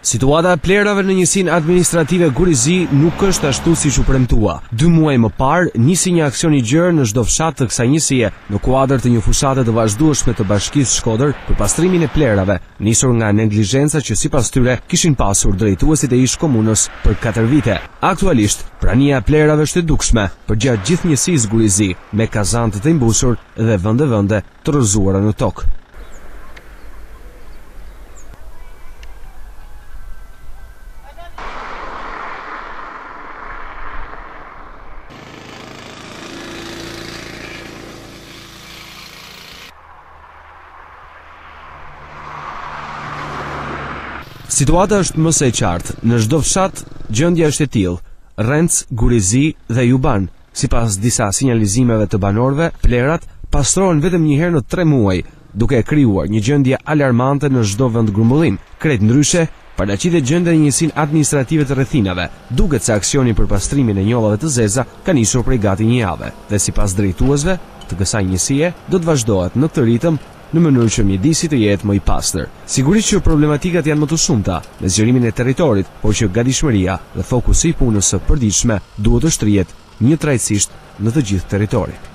Situata e plerave në njësinë administrative Gurizi nuk është ashtu siç u premtua. 2 muaj më parë nisi një aksion i gjerë në çdo fshat të kësaj njësie, në kuadër të një fushate të vazhdueshme të Bashkisë Shkodër për pastrimin e plerave, nisur nga neglizhenca që sipas tyre kishin pasur drejtuesit e ish komunës për 4 vite. Aktualisht, prania e plerave është e dukshme përgjatë gjithë njësisë Gurizi, me kazantë të imbusur dhe vende të rrëzuara në tokë. Situata është më së qartë. Në çdo fshat gjendja është e tillë. Renc, Gurizi dhe Juban. Sipas disa sinjalizimeve të banorëve, plerat pastrohen vetëm një herë në 3 muaj, duke krijuar një gjendje alarmante në çdo vend grumbullim. Krejt ndryshe, paraqitet gjendja e njësinë administrative të rrethinave. Duket se aksioni për pastrimin e njollave të zeza ka nisur prej gati një jave, dhe sipas drejtuesve të kësaj njësie do të vazhdohet në këtë ritëm në mënyrë që mjedisi të jetë më i pastër. Sigurisht që problematikat janë më të shumta me zgjerimin e territorit, por që gatishmëria dhe fokusi i punës së përditshme duhet të shtrihet njëtrajtësisht në të gjithë territorin.